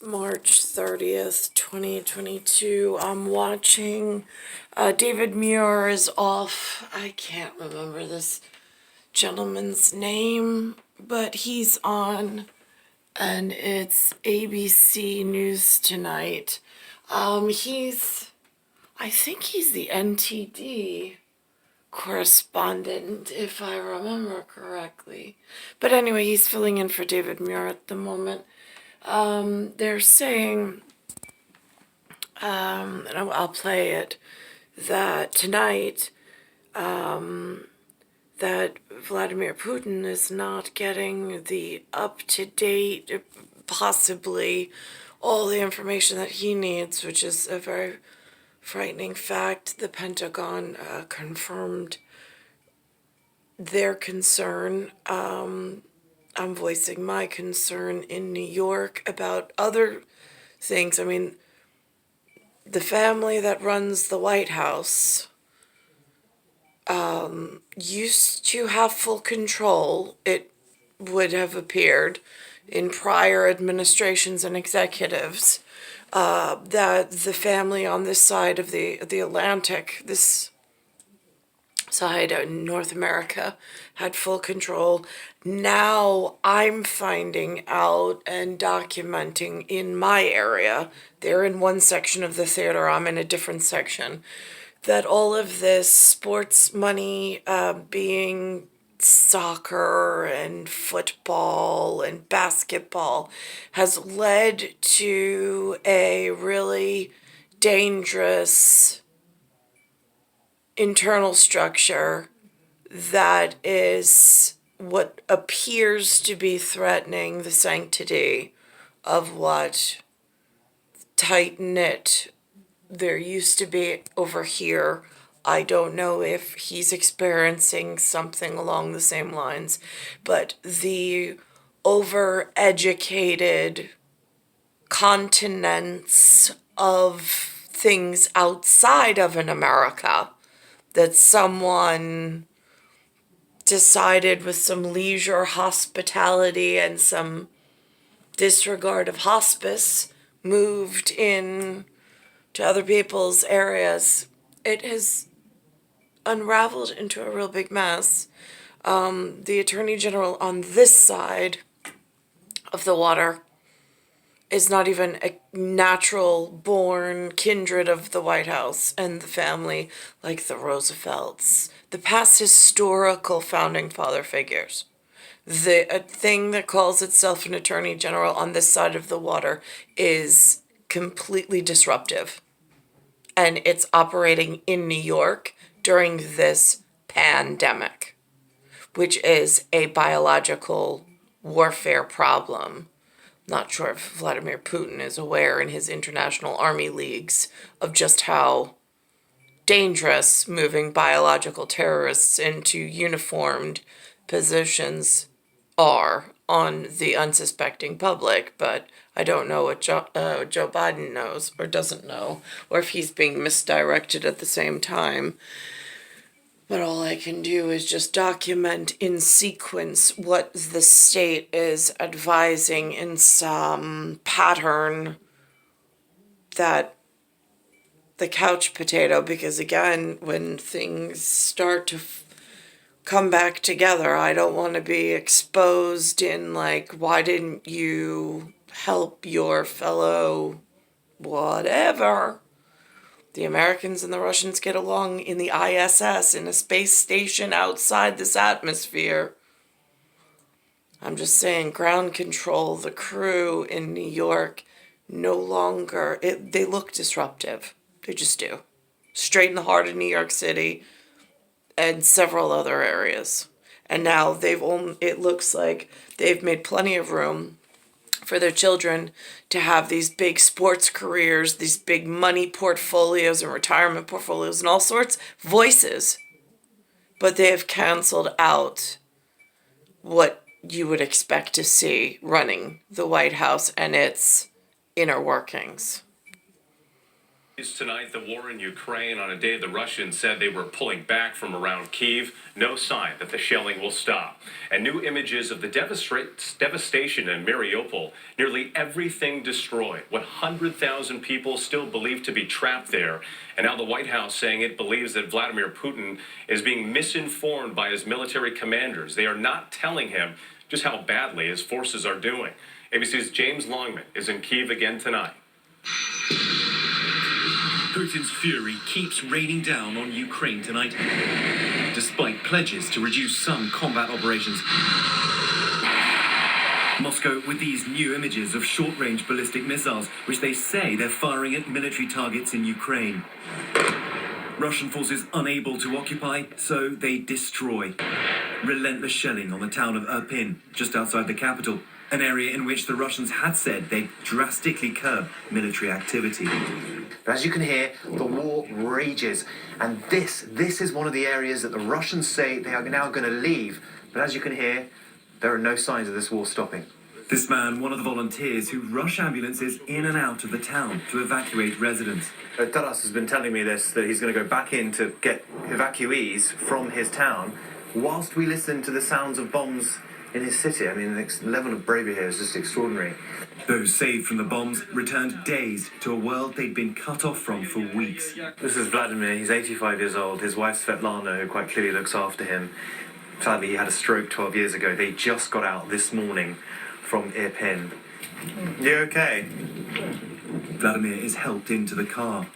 March 30th, 2022. I'm watching David Muir is off. I can't remember this gentleman's name, but he's on, and it's ABC News Tonight. I think he's the NTD correspondent, if I remember correctly. But anyway, he's filling in for David Muir at the moment. They're saying, and I'll play it, that tonight, that Vladimir Putin is not getting the up-to-date, possibly all the information that he needs, which is a very frightening fact. The Pentagon confirmed their concern. I'm voicing my concern in New York about other things. I mean, the family that runs the White House used to have full control, it would have appeared, in prior administrations and executives, that the family on this side of the Atlantic, this side in North America, had full control. Now I'm finding out and documenting in my area, they're in one section of the theater, I'm in a different section, that all of this sports money, being soccer and football and basketball, has led to a really dangerous internal structure that is what appears to be threatening the sanctity of what tight-knit there used to be over here. I don't know if he's experiencing something along the same lines, but the overeducated continents of things outside of an America that someone decided with some leisure hospitality and some disregard of hospice moved in to other people's areas. It has unraveled into a real big mess. The Attorney General on this side of the water is not even a natural born kindred of the White House and the family, like the Roosevelts, the past historical founding father figures. The thing that calls itself an Attorney General on this side of the water is completely disruptive. And it's operating in New York during this pandemic, which is a biological warfare problem. Not sure if Vladimir Putin is aware in his international army leagues of just how dangerous moving biological terrorists into uniformed positions are on the unsuspecting public, but I don't know what Joe Biden knows or doesn't know, or if he's being misdirected at the same time. But all I can do is just document in sequence what the state is advising in some pattern, that the couch potato, because again, when things start to come back together, I don't want to be exposed in like, why didn't you help your fellow whatever? The Americans and the Russians get along in the ISS, in a space station outside this atmosphere. I'm just saying, ground control, the crew in New York, no longer, they look disruptive. They just do. Straight in the heart of New York City and several other areas. And now it looks like they've made plenty of room for their children to have these big sports careers, these big money portfolios and retirement portfolios and all sorts voices. But they have canceled out what you would expect to see running the White House and its inner workings. Tonight, the war in Ukraine on a day the Russians said they were pulling back from around Kyiv. No sign that the shelling will stop. And new images of the devastation in Mariupol. Nearly everything destroyed. 100,000 people still believed to be trapped there. And now the White House saying it believes that Vladimir Putin is being misinformed by his military commanders. They are not telling him just how badly his forces are doing. ABC's James Longman is in Kyiv again tonight. Putin's fury keeps raining down on Ukraine tonight, despite pledges to reduce some combat operations. Moscow with these new images of short-range ballistic missiles, which they say they're firing at military targets in Ukraine. Russian forces unable to occupy, so they destroy. Relentless shelling on the town of Irpin, just outside the capital, an area in which the Russians had said they'd drastically curb military activity. As you can hear, the war rages, and this is one of the areas that the Russians say they are now going to leave. But as you can hear, there are no signs of this war stopping. This man, one of the volunteers who rush ambulances in and out of the town to evacuate residents. Taras has been telling me this, that he's going to go back in to get evacuees from his town, whilst we listen to the sounds of bombs in his city. I mean, the level of bravery here is just extraordinary. Those saved from the bombs returned dazed to a world they'd been cut off from for weeks. This is Vladimir. He's 85 years old. His wife Svetlana, who quite clearly looks after him. Sadly, he had a stroke 12 years ago. They just got out this morning from Irpin. You okay? Vladimir is helped into the car,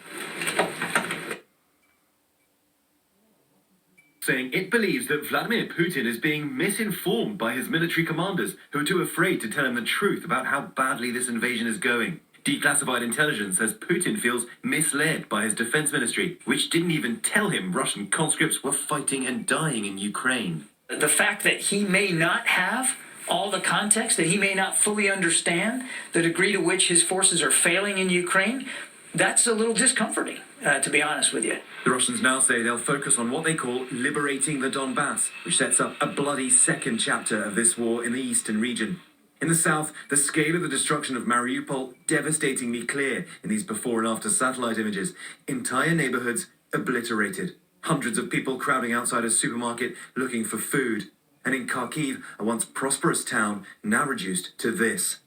saying it believes that Vladimir Putin is being misinformed by his military commanders, who are too afraid to tell him the truth about how badly this invasion is going. Declassified intelligence says Putin feels misled by his defense ministry, which didn't even tell him Russian conscripts were fighting and dying in Ukraine. The fact that he may not have all the context, that he may not fully understand the degree to which his forces are failing in Ukraine, that's a little discomforting, to be honest with you. The Russians now say they'll focus on what they call liberating the Donbass, which sets up a bloody second chapter of this war in the eastern region. In the south, the scale of the destruction of Mariupol devastatingly clear in these before and after satellite images. Entire neighborhoods obliterated. Hundreds of people crowding outside a supermarket looking for food. And in Kharkiv, a once prosperous town, now reduced to this.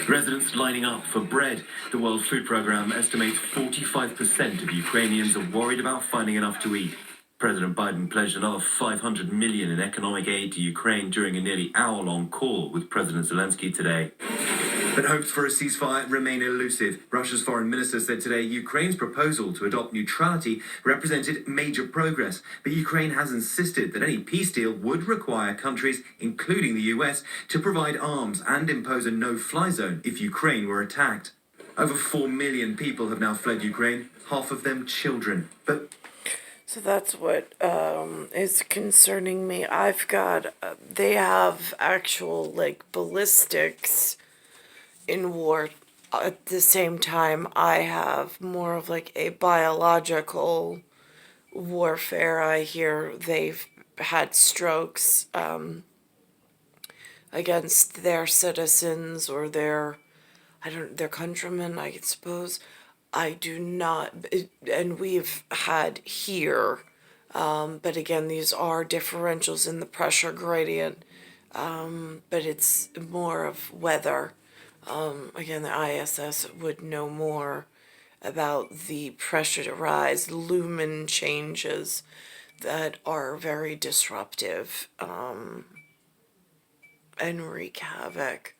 Residents lining up for bread. The World Food Programme estimates 45% of Ukrainians are worried about finding enough to eat. President Biden pledged another $500 million in economic aid to Ukraine during a nearly hour-long call with President Zelensky today. But hopes for a ceasefire remain elusive. Russia's foreign minister said today Ukraine's proposal to adopt neutrality represented major progress, but Ukraine has insisted that any peace deal would require countries, including the US, to provide arms and impose a no-fly zone if Ukraine were attacked. Over 4 million people have now fled Ukraine, half of them children. But So that's what is concerning me. I've got, they have actual, like, ballistics in war. At the same time, I have more of, like, a biological warfare. I hear they've had strokes against their citizens or their countrymen, I suppose. I do not, and we've had here, but again, these are differentials in the pressure gradient, but it's more of weather. Again, the ISS would know more about the pressure to rise, lumen changes that are very disruptive, and wreak havoc,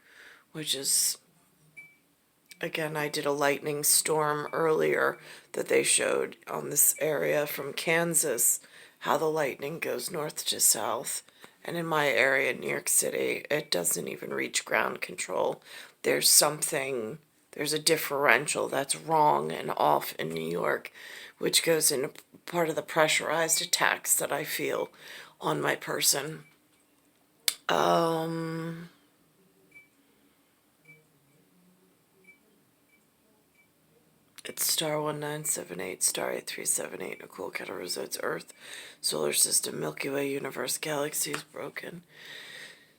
which is, again, I did a lightning storm earlier that they showed on this area from Kansas, how the lightning goes north to south. And in my area, in New York City, it doesn't even reach ground control. There's a differential that's wrong and off in New York, which goes into part of the pressurized attacks that I feel on my person. It's star 1978, star 8378, Nicole, Cattaruzza, it's Earth, solar system, Milky Way, universe, galaxies, broken.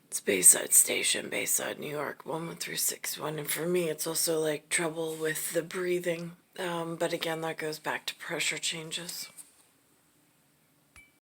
It's Bayside Station, Bayside, New York, 11361. And for me, it's also like trouble with the breathing. But again, that goes back to pressure changes.